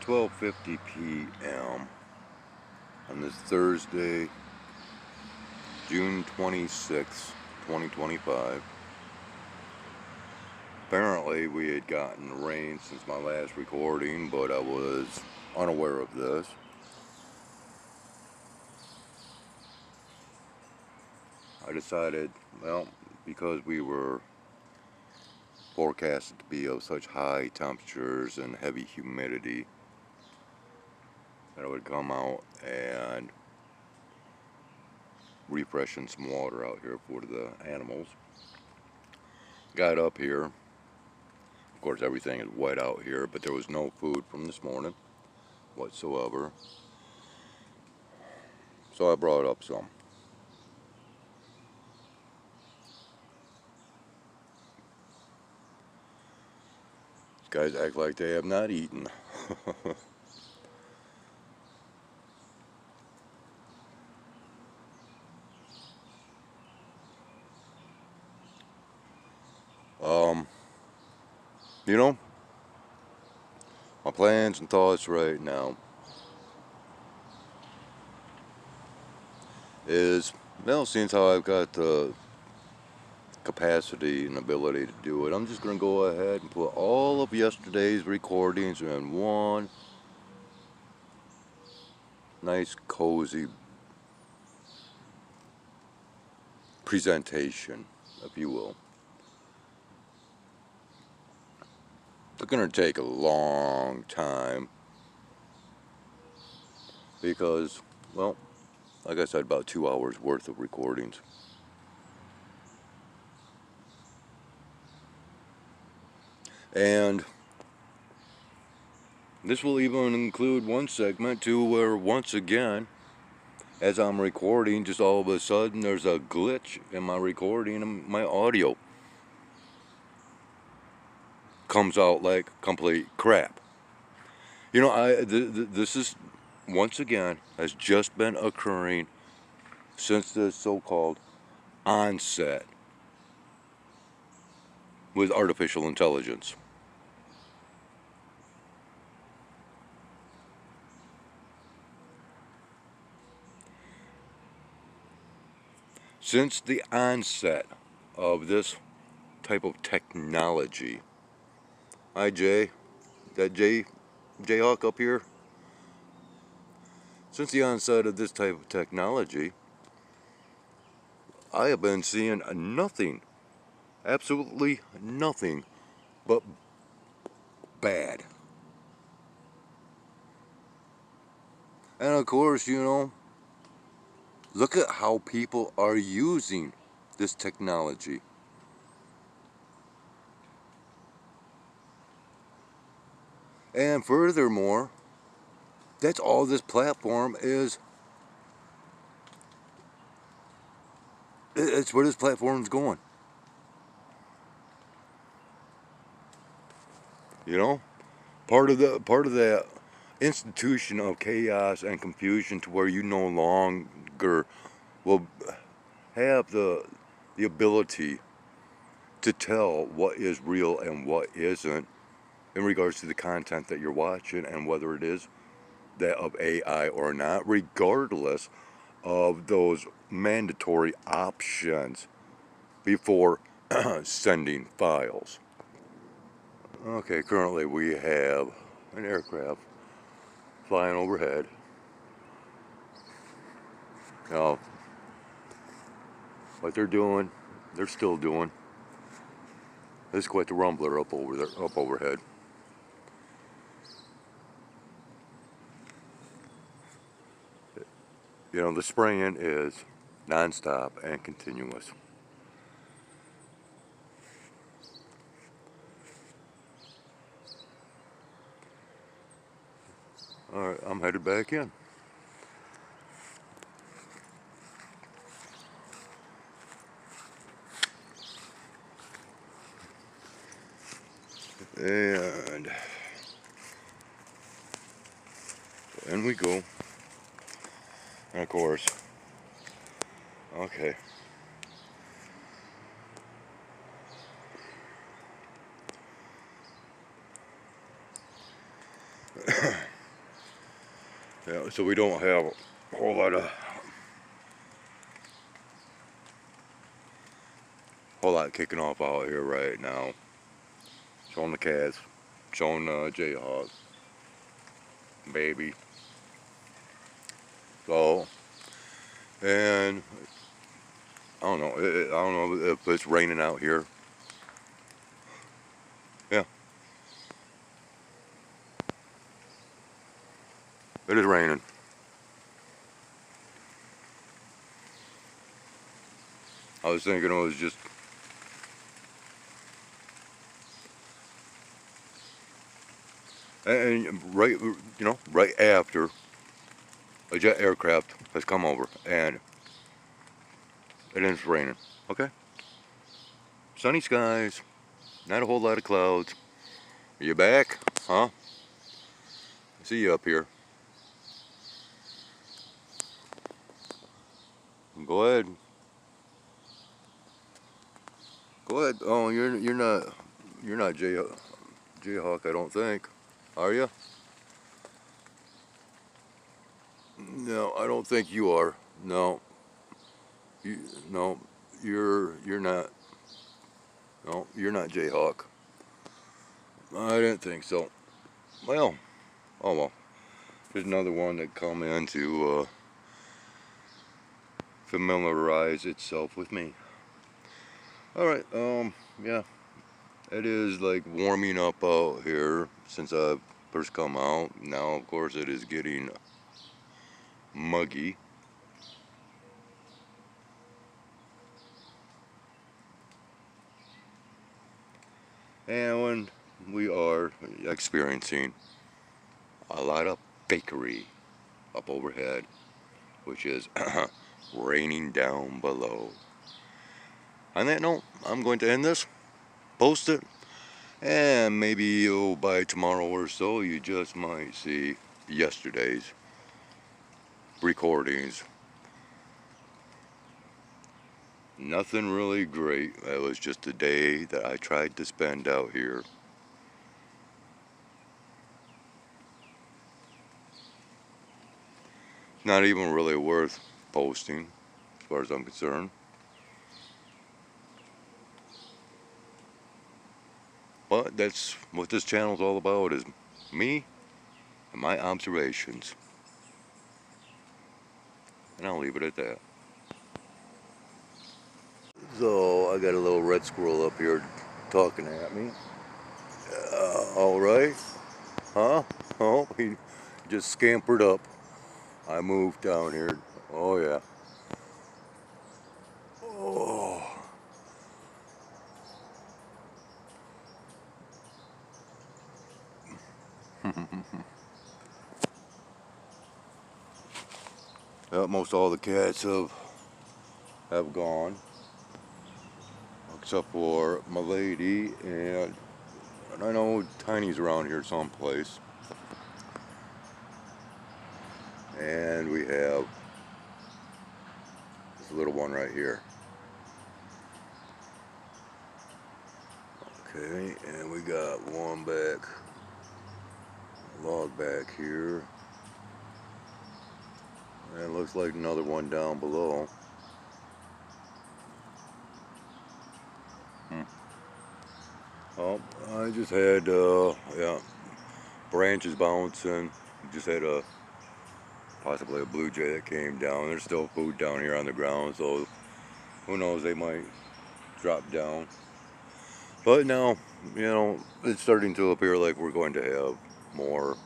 12:50 p.m. on this Thursday, June 26th, 2025. Apparently we had gotten rain since my last recording, but I was unaware of this. I decided, well, because we were forecasted to be of such high temperatures and heavy humidity, that I would come out and refreshing some water out here for the animals. Got up here. Of course, everything is wet out here, but there was no food from this morning whatsoever. So I brought up some. These guys act like they have not eaten. You know, my plans and thoughts right now is, well, since how I've got the capacity and ability to do it, I'm just going to go ahead and put all of yesterday's recordings in one nice cozy presentation, if you will. It's going to take a long time because, well, like I said, about 2 hours worth of recordings. And this will even include one segment too where once again, as I'm recording, just all of a sudden there's a glitch in my recording and my audio comes out like complete crap. You know, this is, once again, has just been occurring since the so-called onset with artificial intelligence. Since the onset of this type of technology. Hi Jay, that Jayhawk up here? Since the onset of this type of technology, I have been seeing nothing, absolutely nothing but bad. And of course, you know, look at how people are using this technology. And furthermore, that's all this platform is. It's where this platform's going. You know, part of that institution of chaos and confusion to where you no longer will have the ability to tell what is real and what isn't in regards to the content that you're watching and whether it is that of AI or not, regardless of those mandatory options before sending files. Okay, currently we have an aircraft flying overhead. Now, what they're doing, they're still doing. This is quite the rumbler up over there, up overhead. You know, the spraying is non-stop and continuous. Alright, I'm headed back in. And in we go. And of course, okay. Yeah, so we don't have a whole lot kicking off out here right now. Showing the cats, showing Jayhawk, baby. So, and I don't know. I don't know if it's raining out here. Yeah, it is raining. I was thinking it was just, and right, right after a jet aircraft has come over, and it is raining. Okay, sunny skies, not a whole lot of clouds. Are you back? Huh? I see you up here. Go ahead. Go ahead. Oh, you're not Jayhawk, I don't think. Are you? No, I don't think you are. No, you no, you're not. No, you're not Jayhawk. I didn't think so. Well, oh well. There's another one that come in to familiarize itself with me. All right. Yeah. It is like warming up out here since I first come out. Now, of course, it is getting muggy. And when we are experiencing a lot of bakery up overhead, which is raining down below. On that note, I'm going to end this, post it, and maybe by tomorrow or so you just might see yesterday's recordings. Nothing really great. It was just a day that I tried to spend out here. Not even really worth posting, as far as I'm concerned. But that's what this channel's all about, is me and my observations. And I'll leave it at that. So, I got a little red squirrel up here talking at me. Alright. Huh? Oh, he just scampered up. I moved down here. Oh, yeah. Oh. Most all the cats have gone, except for my lady, and I know Tiny's around here someplace. And we have this little one right here. Okay, and we got one log back here. And it looks like another one down below. Oh, I just had, yeah, branches bouncing. Just had possibly a blue jay that came down. There's still food down here on the ground, so who knows, they might drop down. But now, it's starting to appear like we're going to have more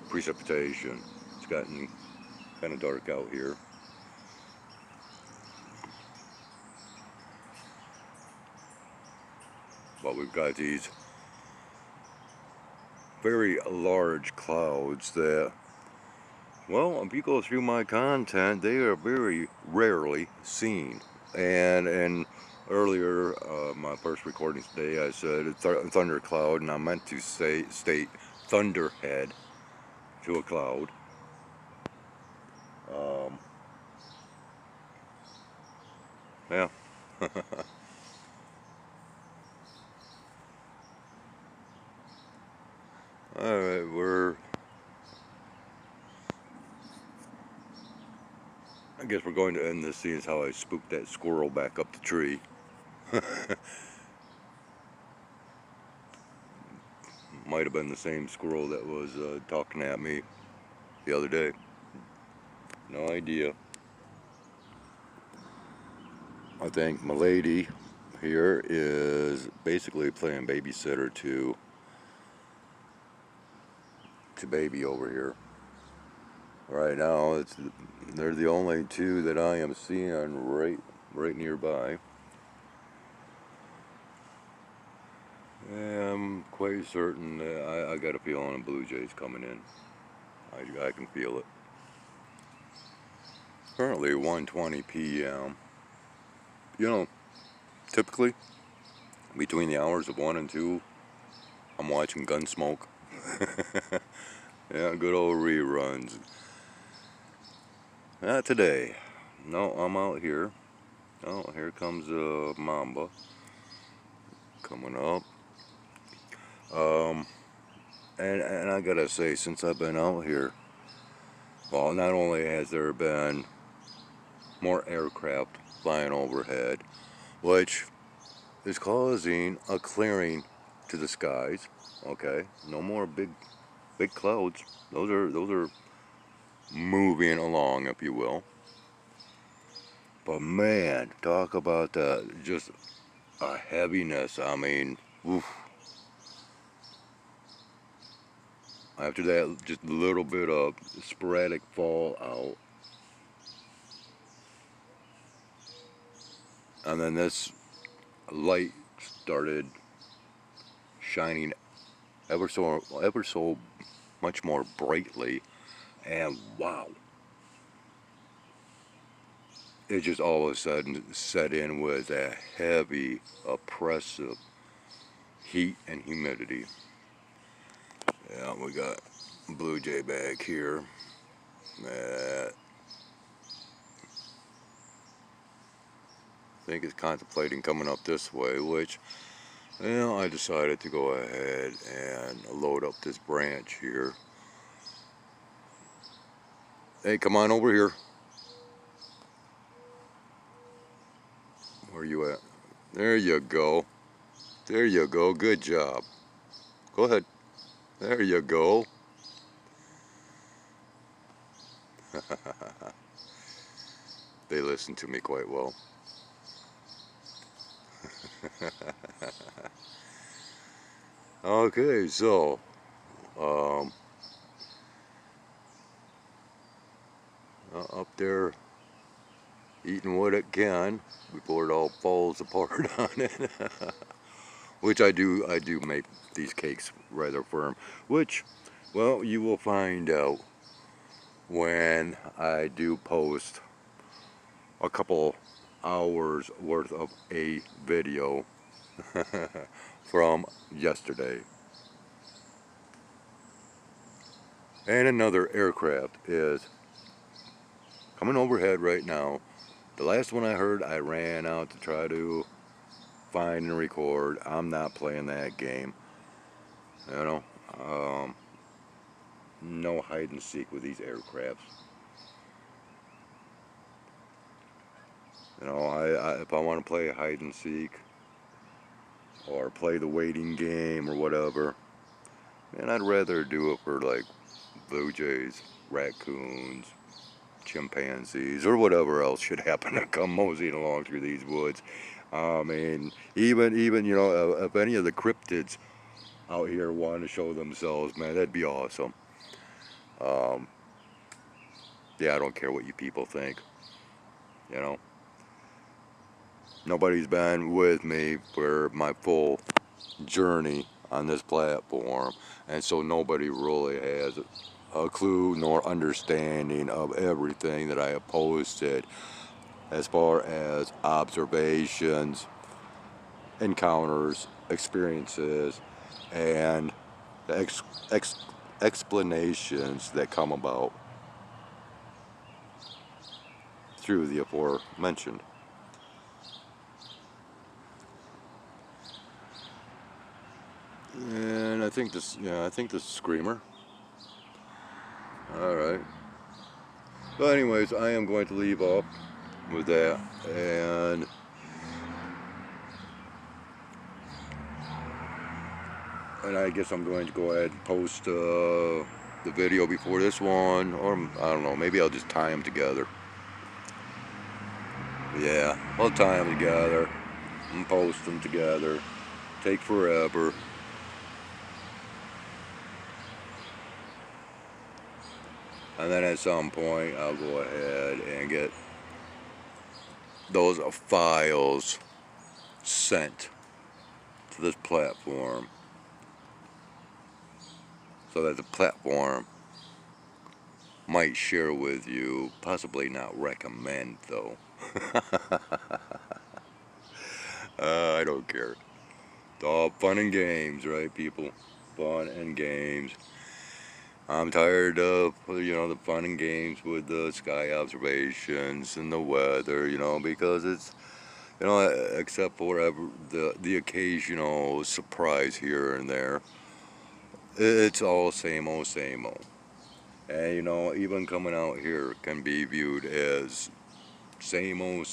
precipitation. It's gotten kind of dark out here. But we've got these very large clouds that, well, if you go through my content, they are very rarely seen. And earlier, my first recording today, I said thundercloud, and I meant to state thunderhead to a cloud. Yeah. Alright, we're I guess we're going to end this seeing as how I spooked that squirrel back up the tree. Might have been the same squirrel that was talking at me the other day. No idea. I think my lady here is basically playing babysitter to baby over here. Right now, they're the only two that I am seeing right nearby. I'm quite certain that I got a feeling a Blue Jay's coming in. I can feel it. Currently 1:20 p.m. You know, typically between the hours of 1 and 2, I'm watching Gunsmoke. Yeah, good old reruns. Not today. No, I'm out here. Oh, here comes Mamba coming up. And I gotta say, since I've been out here, well, not only has there been more aircraft flying overhead, which is causing a clearing to the skies. Okay, no more big clouds. Those are moving along, if you will. But man, talk about just a heaviness. I mean, oof. After that, just a little bit of sporadic fallout, and then this light started shining ever so much more brightly, and wow, it just all of a sudden set in with a heavy, oppressive heat and humidity. Yeah, we got Blue Jay back here. I think it's contemplating coming up this way, which, you know, I decided to go ahead and load up this branch here. Hey, come on over here. Where you at? There you go. There you go. Good job. Go ahead. There you go. They listen to me quite well. Okay, so up there eating what it can before it all falls apart on it. Which I do make these cakes rather firm, which, well, you will find out when I do post a couple hours worth of a video from yesterday. And another aircraft is coming overhead right now. The last one I heard, I ran out to try to find and record. I'm not playing that game. You know, no hide and seek with these aircrafts. You know, if I want to play hide and seek or play the waiting game or whatever, man, I'd rather do it for like blue jays, raccoons, chimpanzees, or whatever else should happen to come moseying along through these woods. I mean, even you know, if any of the cryptids out here want to show themselves, man, that'd be awesome. Yeah, I don't care what you people think. You know, nobody's been with me for my full journey on this platform, and so nobody really has a clue nor understanding of everything that I have posted as far as observations, encounters, experiences, and the explanations that come about through the aforementioned. And I think this, yeah, I think this is Screamer. All right. But anyways, I am going to leave off with that, and I guess I'm going to go ahead and post the video before this one, or I don't know, maybe I'll just tie them together. Yeah, I'll tie them together and post them together. Take forever. And then at some point I'll go ahead and get those files sent to this platform so that the platform might share with you, possibly not recommend though. I don't care. It's all fun and games, right, people? Fun and games. I'm tired of, the fun and games with the sky observations and the weather, because it's, except for the occasional surprise here and there, it's all same old, same old. And, even coming out here can be viewed as same old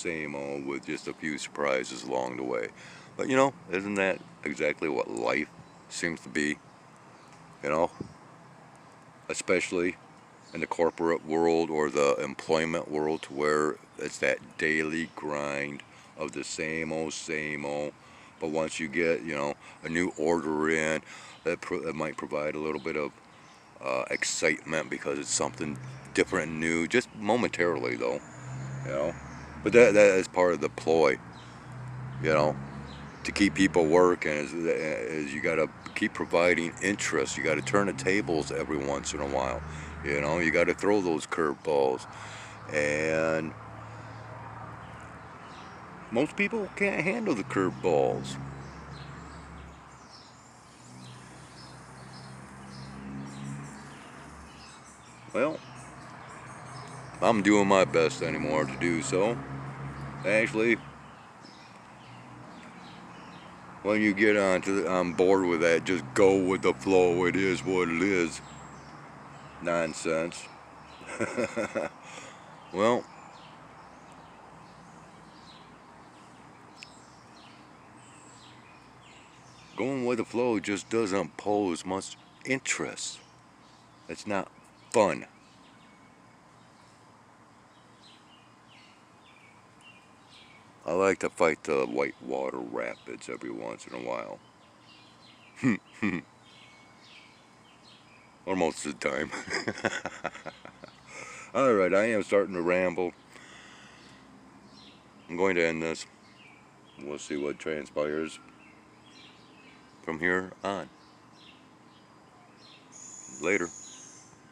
with just a few surprises along the way. But, isn't that exactly what life seems to be, especially in the corporate world or the employment world, to where it's that daily grind of the same old, same old. But once you get, a new order in, that might provide a little bit of excitement because it's something different and new, just momentarily though, But that is part of the ploy, to keep people working is you got to keep providing interest. You got to turn the tables every once in a while. You got to throw those curveballs. And most people can't handle the curveballs. Well, I'm doing my best anymore to do so. Actually, when you get on board with that, just go with the flow. It is what it is. Nonsense. Well, going with the flow just doesn't pose much interest. It's not fun. I like to fight the whitewater rapids every once in a while. Or most of the time. Alright, I am starting to ramble. I'm going to end this. We'll see what transpires from here on. Later.